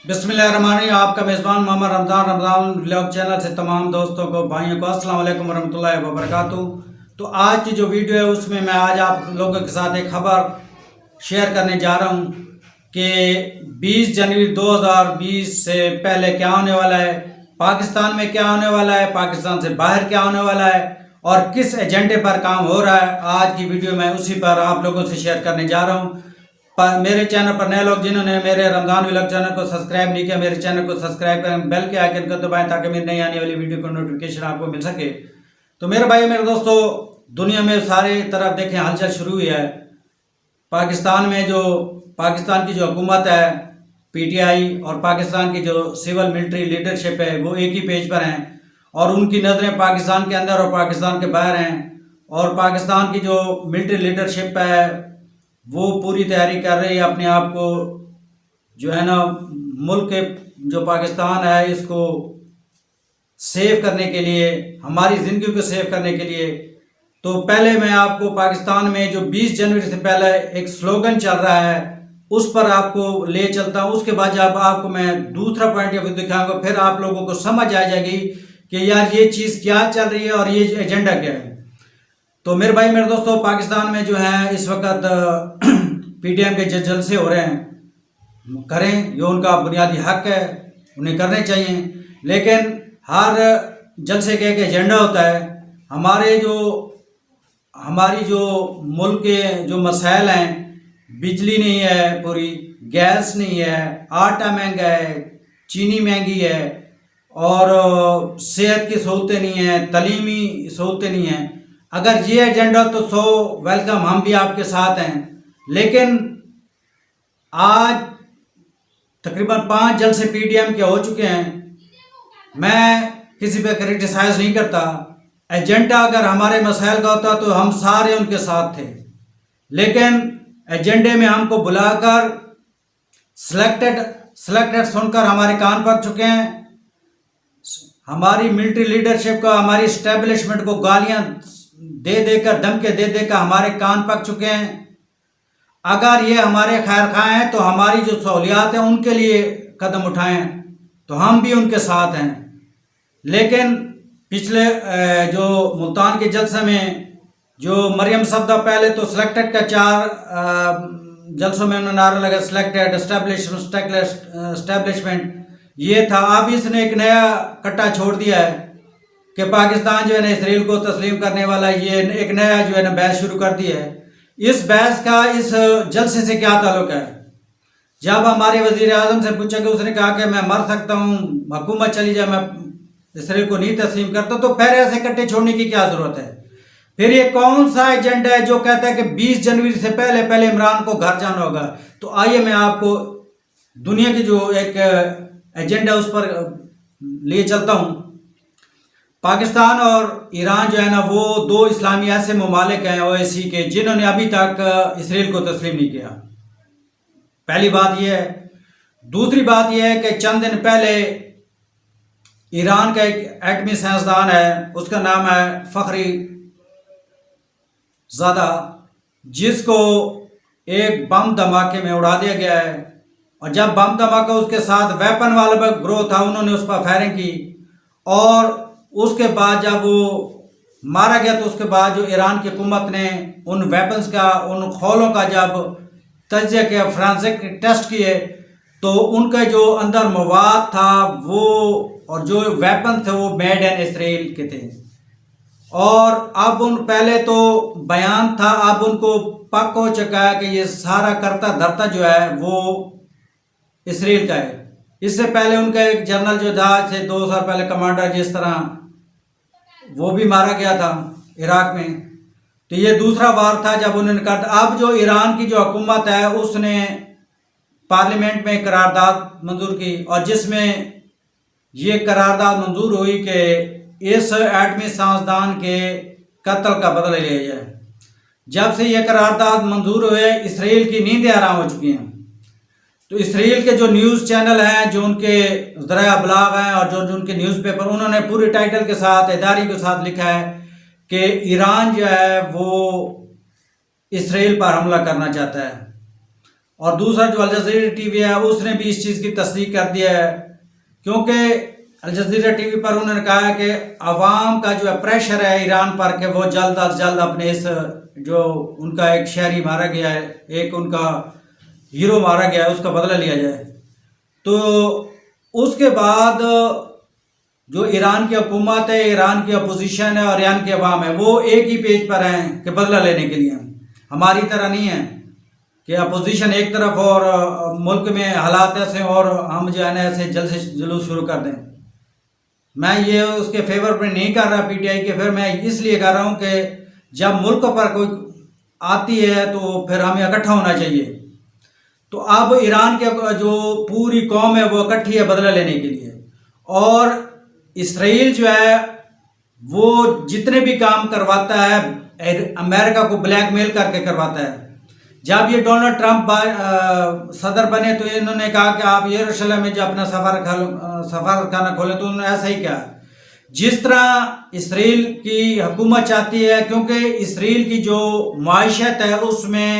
बिस्मिल्लाहिर्रहमानिर्रहीम। आपका मेज़बान मोहम्मद रमज़ान व्लॉग चैनल से तमाम दोस्तों को, भाइयों को अस्सलाम वालेकुम वरहमतुल्लाहि वबरकातुहू। तो आज की जो वीडियो है उसमें मैं आज आप लोगों के साथ एक ख़बर शेयर करने जा रहा हूँ कि 20 जनवरी 2020 से पहले क्या होने वाला है, पाकिस्तान में क्या होने वाला है, पाकिस्तान से बाहर क्या होने वाला है और किस एजेंडे पर काम हो रहा है। आज की वीडियो मैं उसी पर आप लोगों से शेयर करने जा रहा हूँ। मेरे चैनल पर नए लोग जिन्होंने मेरे रमज़ान व्लॉग चैनल को सब्सक्राइब नहीं किया, मेरे चैनल को सब्सक्राइब करें, बेल के आइकन को दबाएं ताकि मेरी नई आने वाली वीडियो को नोटिफिकेशन आपको मिल सके। तो मेरे भाई मेरे दोस्तों, दुनिया में सारी तरफ देखें हलचल शुरू हुई है। पाकिस्तान में जो पाकिस्तान की जो हुकूमत है पीटीआई और पाकिस्तान की जो सिविल मिलिट्री लीडरशिप है वो एक ही पेज पर हैं और उनकी नज़रें पाकिस्तान के अंदर और पाकिस्तान के बाहर हैं। और पाकिस्तान की जो मिलिट्री लीडरशिप है वो पूरी तैयारी कर रही है अपने आप को जो है ना मुल्क के जो पाकिस्तान है इसको सेव करने के लिए, हमारी ज़िंदगी को सेव करने के लिए। तो पहले मैं आपको पाकिस्तान में जो 20 जनवरी से पहले एक स्लोगन चल रहा है उस पर आपको ले चलता हूँ। उसके बाद जब आपको मैं दूसरा पॉइंट ऑफ व्यू दिखाऊंगा फिर आप लोगों को समझ आ जाएगी कि यार ये चीज़ क्या चल रही है और ये एजेंडा क्या है। तो मेरे भाई मेरे दोस्तों, पाकिस्तान में जो है इस वक्त पीटीएम के जलसे हो रहे हैं, करें, ये उनका बुनियादी हक है, उन्हें करने चाहिए। लेकिन हर जलसे का एक एजेंडा होता है। हमारी जो मुल्क के जो मसाइल हैं, बिजली नहीं है, पूरी गैस नहीं है, आटा महंगा है, चीनी महंगी है और सेहत की सहूलतें नहीं हैं, तलीमी सहूलतें नहीं हैं। अगर ये एजेंडा तो सो वेलकम, हम भी आपके साथ हैं। लेकिन आज तकरीबन 5 जलसे पीटीएम के हो चुके हैं। मैं किसी पे क्रिटिसाइज नहीं करता, एजेंडा अगर हमारे मसाइल का होता तो हम सारे उनके साथ थे। लेकिन एजेंडे में हमको बुलाकर सिलेक्टेड सुनकर हमारे कान पक चुके हैं। हमारी मिलिट्री लीडरशिप का, हमारी इस्टेब्लिशमेंट को गालियां दे देकर, धमके दे देकर हमारे कान पक चुके हैं। अगर ये हमारे खैर खां हैं तो हमारी जो सहूलियात हैं उनके लिए कदम उठाएं तो हम भी उनके साथ हैं। लेकिन पिछले जो मुल्तान के जलसे में जो मरियम सफदर, पहले तो सिलेक्टेड का 4 जलसों में उन्होंने नारा लगा सिलेक्टेड एस्टेब्लिशमेंट, ये था। अब इसने एक नया कट्टा छोड़ दिया है कि पाकिस्तान जो है ना इसराइल को तस्लीम करने वाला, ये एक नया जो है ना बहस शुरू कर दी है। इस बहस का इस जलसे से क्या ताल्लुक है? जब हमारे वजीर आजम से पूछा कि उसने कहा कि मैं मर सकता हूँ, हुकूमत चली जाए, मैं इसराइल को नहीं तस्लीम करता, तो फिर ऐसे कट्टे छोड़ने की क्या ज़रूरत है? फिर ये कौन सा एजेंडा है जो कहता है कि 20 जनवरी से पहले पहले इमरान को घर जाना होगा? तो आइए मैं आपको दुनिया की जो एक एजेंडा उस पर लिए चलता हूँ। पाकिस्तान और ईरान जो है ना वो 2 इस्लामी ऐसे ममालिक हैं ओआईसी के जिन्होंने अभी तक इसराइल को तस्लीम नहीं किया। पहली बात यह है। दूसरी बात यह है कि चंद दिन पहले ईरान का एक एटमी साइंसदान है, उसका नाम है फखरी ज़ादा, जिसको एक बम धमाके में उड़ा दिया गया है। और जब बम धमाका उसके साथ वेपन वाला ग्रोह था, उन्होंने उस पर फायरिंग की और उसके बाद जब वो मारा गया तो उसके बाद जो ईरान की हुकूमत ने उन वेपन्स का, उन खौलों का जब तज्जिया किया, फोरेंसिक टेस्ट किए, तो उनका जो अंदर मवाद था वो और जो वेपन थे वो मेड इन इसराइल के थे। और अब उन पहले तो बयान था, अब उनको पक हो चुका है कि ये सारा करता धरता जो है वो इसराइल का है। इससे पहले उनका एक जनरल जो था, से 2 साल पहले कमांडर, जिस तरह वो भी मारा गया था इराक में। तो ये दूसरा वार था जब उन्होंने कहा। अब जो ईरान की जो हुकूमत है उसने पार्लियामेंट में करारदाद मंजूर की और जिसमें ये करारदाद मंजूर हुई कि इस एटमी साइंसदान के कत्ल का बदला लिया जाए। जब से ये करारदाद मंजूर हुए इसराइल की नींदें हराम हो चुकी हैं। तो इसराइल के जो न्यूज़ चैनल हैं, जो उनके ज़राए अबलाग हैं और जो उनके न्यूज़पेपर, उन्होंने पूरे टाइटल के साथ, इदारी के साथ लिखा है कि ईरान जो है वो इसराइल पर हमला करना चाहता है। اور دوسرا جو الجزیرہ ٹی وی ہے اس نے بھی اس چیز کی تصدیق کر دیا ہے، کیونکہ الجزیرہ ٹی وی پر انہوں نے کہا ہے کہ عوام کا جو ہے پریشر ہے ایران پر کہ وہ جلد از جلد اپنے اس جو ان کا ایک شہری مارا گیا ہے، ایک ان کا ہیرو مارا گیا ہے، اس کا بدلہ لیا جائے۔ تو اس کے بعد جو ایران کی حکومت ہے، ایران کی اپوزیشن ہے اور ایران کے عوام ہے، وہ ایک ہی پیج پر ہیں کہ بدلہ لینے کے لیے، ہماری طرح نہیں ہے کہ اپوزیشن ایک طرف اور ملک میں حالات ایسے اور ہم جو ہے نا ایسے جلد سے جلوس شروع کر دیں۔ میں یہ اس کے فیور پہ نہیں کر رہا پی ٹی آئی کے، پھر میں اس لیے کر رہا ہوں کہ جب ملک پر کوئی آتی ہے تو پھر ہمیں اکٹھا ہونا چاہیے۔ تو اب ایران کے جو پوری قوم ہے وہ اکٹھی ہے بدلہ لینے کے لیے، اور اسرائیل جو ہے وہ جتنے بھی کام کرواتا ہے امریکہ کو بلیک میل کر کے کرواتا ہے۔ جب یہ ڈونلڈ ٹرمپ صدر بنے تو انہوں نے کہا کہ آپ یروشلم میں جو اپنا سفارتخانہ کھولیں، تو انہوں نے ایسا ہی کیا۔ جس طرح اسرائیل کی حکومت چاہتی ہے، کیونکہ اسرائیل کی جو معیشت ہے اس میں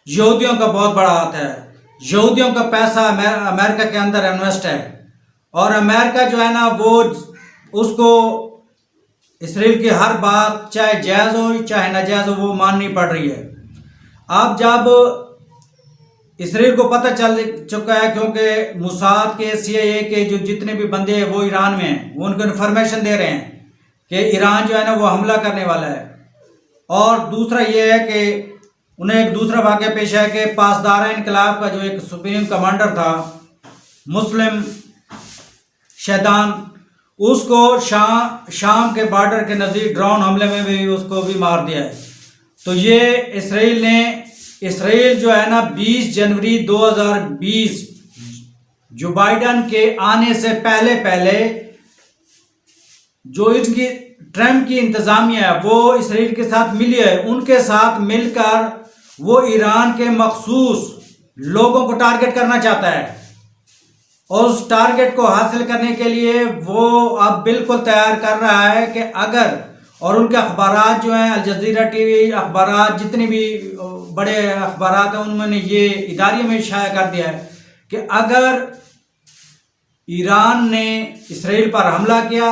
یہودیوں کا بہت بڑا ہاتھ ہے، یہودیوں کا پیسہ امریکہ کے اندر انویسٹ ہے، اور امریکہ جو ہے نا وہ اس کو اسرائیل کی ہر بات چاہے جائز ہو چاہے ناجائز ہو وہ ماننی پڑ رہی ہے۔ اب جب اسرائیل کو پتہ چل چکا ہے، کیونکہ موساد کے سی آئی اے کے جو جتنے بھی بندے ہیں وہ ایران میں ہیں، وہ ان کو انفارمیشن دے رہے ہیں کہ ایران جو ہے نا وہ حملہ کرنے والا ہے۔ اور دوسرا یہ ہے کہ انہیں ایک دوسرا واقعہ پیش ہے کہ پاسدار انقلاب کا جو ایک سپریم کمانڈر تھا مسلم شیطان، اس کو شام کے بارڈر کے نزدیک ڈرون حملے میں بھی اس کو بھی مار دیا ہے۔ تو یہ اسرائیل جو ہے نا 20 جنوری 2020 جو بائیڈن کے آنے سے پہلے جو ان کی ٹرمپ کی انتظامیہ ہے وہ اسرائیل کے ساتھ ملی ہے، ان کے ساتھ مل کر وہ ایران کے مخصوص لوگوں کو ٹارگٹ کرنا چاہتا ہے، اور اس ٹارگٹ کو حاصل کرنے کے لیے وہ اب بالکل تیار کر رہا ہے کہ اگر، اور ان کے اخبارات جو ہیں الجزیرہ ٹی وی اخبارات جتنے بھی بڑے اخبارات ہیں انہوں نے یہ اداریوں میں شائع کر دیا ہے کہ اگر ایران نے اسرائیل پر حملہ کیا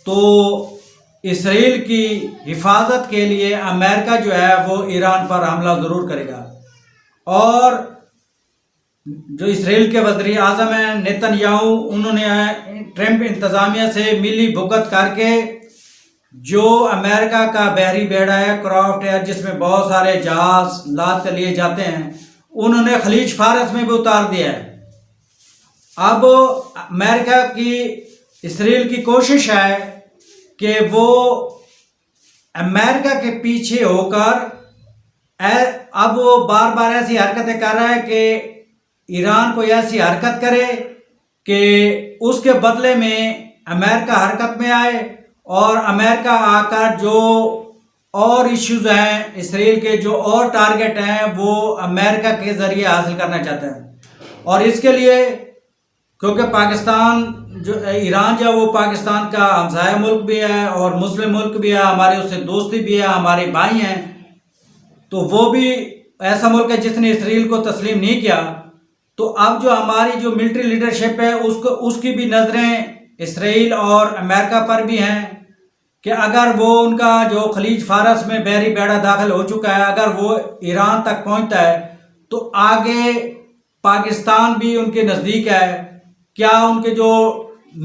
تو اسرائیل کی حفاظت کے لیے امریکہ جو ہے وہ ایران پر حملہ ضرور کرے گا۔ اور جو اسرائیل کے وزیر اعظم ہیں نیتن یاہو، انہوں نے ٹرمپ انتظامیہ سے ملی بھگت کر کے جو امریکہ کا بحری بیڑا ہے کرافٹ ہے جس میں بہت سارے جہاز لاد کر لیے جاتے ہیں، انہوں نے خلیج فارس میں بھی اتار دیا ہے۔ اب امریکہ کی اسرائیل کی کوشش ہے کہ وہ امریکہ کے پیچھے ہو کر اب وہ بار بار ایسی حرکتیں کر رہا ہے کہ ایران کو ایسی حرکت کرے کہ اس کے بدلے میں امریکہ حرکت میں آئے، اور امریکہ آ کر جو اور ایشوز ہیں اسرائیل کے جو اور ٹارگٹ ہیں وہ امریکہ کے ذریعے حاصل کرنا چاہتا ہے۔ اور اس کے لیے کیونکہ پاکستان جو ایران جو ہے وہ پاکستان کا ہمسایہ ملک بھی ہے اور مسلم ملک بھی ہے، ہمارے اس سے دوستی بھی ہے، ہمارے بھائی ہیں، تو وہ بھی ایسا ملک ہے جس نے اسرائیل کو تسلیم نہیں کیا۔ تو اب جو ہماری جو ملٹری لیڈرشپ ہے اس کی بھی نظریں اسرائیل اور امریکہ پر بھی ہیں کہ اگر وہ ان کا جو خلیج فارس میں بحری بیڑا داخل ہو چکا ہے، اگر وہ ایران تک پہنچتا ہے تو آگے پاکستان بھی ان کے نزدیک ہے، کیا ان کے جو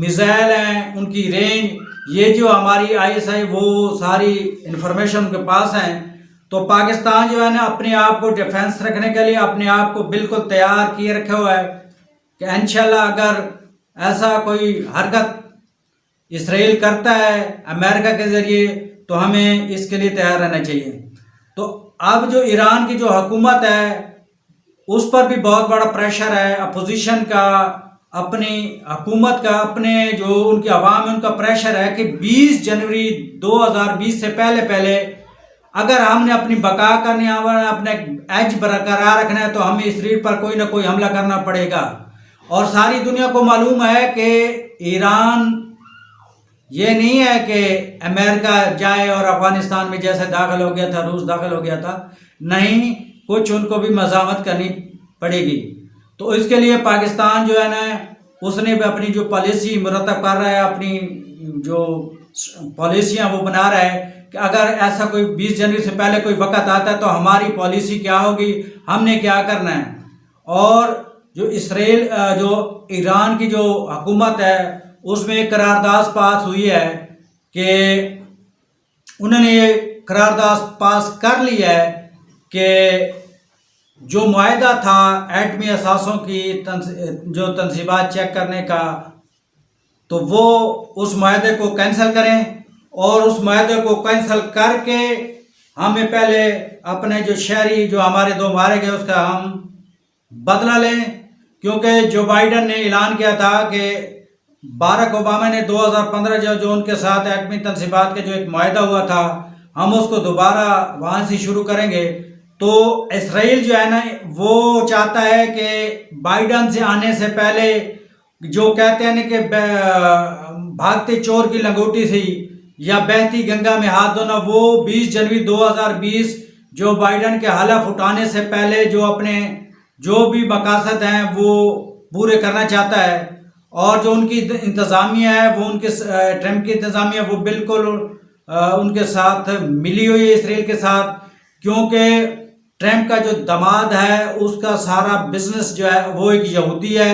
میزائل ہیں ان کی رینج، یہ جو ہماری آئی ایس آئی وہ ساری انفارمیشن ان کے پاس ہیں، تو پاکستان جو ہے نا اپنے آپ کو ڈیفینس رکھنے کے لیے اپنے آپ کو بالکل تیار کیے رکھا ہوا ہے کہ انشاءاللہ اگر ایسا کوئی حرکت اسرائیل کرتا ہے امریکہ کے ذریعے تو ہمیں اس کے لیے تیار رہنا چاہیے۔ تو اب جو ایران کی جو حکومت ہے اس پر بھی بہت بڑا پریشر ہے، اپوزیشن کا، اپنی حکومت کا، اپنے جو ان کے عوام ان کا پریشر ہے کہ 20 جنوری 2020 سے پہلے اگر ہم نے اپنی بقا کرنی ہے، اپنے ایج برقرار رکھنا ہے تو ہمیں اسرائیل پر کوئی نہ کوئی حملہ کرنا پڑے گا۔ اور ساری دنیا کو معلوم ہے کہ ایران یہ نہیں ہے کہ امریکہ جائے اور افغانستان میں جیسے داخل ہو گیا تھا، روس داخل ہو گیا تھا، نہیں، कुछ उनको भी मज़ामत करनी पड़ेगी। तो इसके लिए पाकिस्तान जो है ना, उसने भी अपनी जो पॉलिसी मुरतब कर रहा है, अपनी जो पॉलिसियाँ वो बना रहा है कि अगर ऐसा कोई 20 जनवरी से पहले कोई वक्त आता है तो हमारी पॉलिसी क्या होगी, हमने क्या करना है। और जो इसराइल जो ईरान की जो हुकूमत है उसमें एक करारदाद पास हुई है कि उन्होंने ये करारदाद पास कर लिया है कि जो मुआहदा था एटमी असासों की जो तनसीबात चेक करने का, तो वो उस मुआहदे को कैंसिल करें और उस मुआहदे को कैंसिल करके हमें पहले अपने जो शहरी जो हमारे 2 मारे गए उसका हम बदला लें। क्योंकि जो बाइडन ने ऐलान किया था कि बाराक ओबामा ने 2015 जो उनके साथ एटमी तनसीबात के जो एक मुआहदा हुआ था, हम उसको दोबारा वहाँ से शुरू करेंगे। तो इसराइल जो है ना, वो चाहता है कि बाइडन से आने से पहले जो कहते हैं ना कि भागते चोर की लंगोटी से या बहती गंगा में हाथ धोना, वो 20 जनवरी 2020 जो बाइडन के हलफ उठाने से पहले जो अपने जो भी मकासद हैं वो पूरे करना चाहता है। और जो उनकी इंतज़ामिया है वो उनके ट्रम्प की इंतज़ामिया वो बिल्कुल उनके साथ मिली हुई है इसराइल के साथ। क्योंकि ट्रम्प का जो दामाद है उसका सारा बिजनेस जो है वो एक यहूदी है,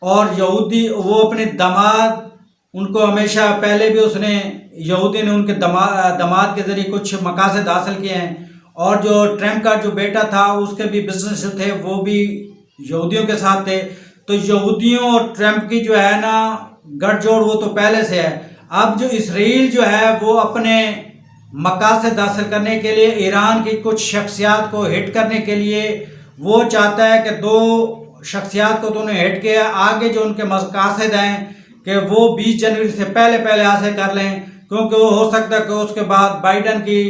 और यहूदी वो अपने दामाद उनको हमेशा पहले भी उसने यहूदी ने उनके दामाद के ज़रिए कुछ मकासद हासिल किए हैं। और जो ट्रम्प का जो बेटा था उसके भी बिजनेस थे वो भी यहूदियों के साथ थे। तो यहूदियों और ट्रम्प की जो है ना गठजोड़ वो तो पहले से है। अब जो इसराइल जो है वो अपने मकासद हासिल करने के लिए ईरान की कुछ शख्सियात को हिट करने के लिए वो चाहता है कि 2 शख्सियात को तो उन्हें हिट किया, आगे जो उनके मकासद हैं कि वो 20 जनवरी से पहले हासिल कर लें। क्योंकि वो हो सकता है कि उसके बाद बाइडन की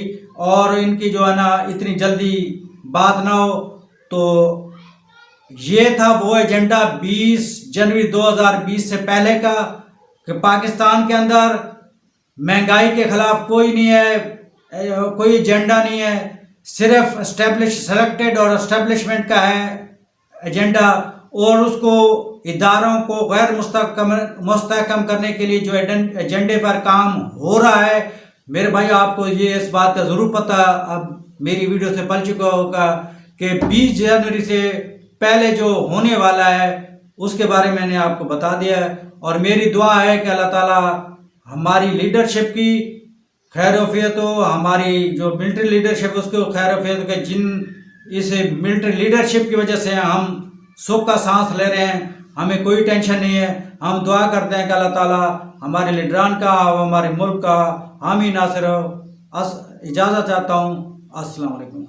और इनकी जो है ना इतनी जल्दी बात ना हो। तो ये था वो एजेंडा 20 जनवरी 2020 से पहले का कि पाकिस्तान के अंदर महंगाई के खिलाफ कोई नहीं है, कोई एजेंडा नहीं है, सिर्फ सेलेक्टेड और एस्टेब्लिशमेंट का है एजेंडा। और उसको इदारों को गैर मुस्तहकम करने के लिए जो एजेंडे पर काम हो रहा है, मेरे भाई आपको ये इस बात का ज़रूर पता अब मेरी वीडियो से पल चुका होगा कि 20 जनवरी से पहले जो होने वाला है उसके बारे में मैंने आपको बता दिया है। और मेरी दुआ है कि अल्लाह ताला हमारी लीडरशिप की खैर वफियत हो, हमारी जो मिलिट्री लीडरशिप उसको खैर वफियत हो, कि जिन इस मिलिट्री लीडरशिप की वजह से हम सुख का सांस ले रहे हैं, हमें कोई टेंशन नहीं है। हम दुआ करते हैं कि अल्लाह ताला हमारे लीडरान का और हमारे मुल्क का हामी नासिर हो। इजाज़त चाहता हूँ। अस्सलाम वालेकुम।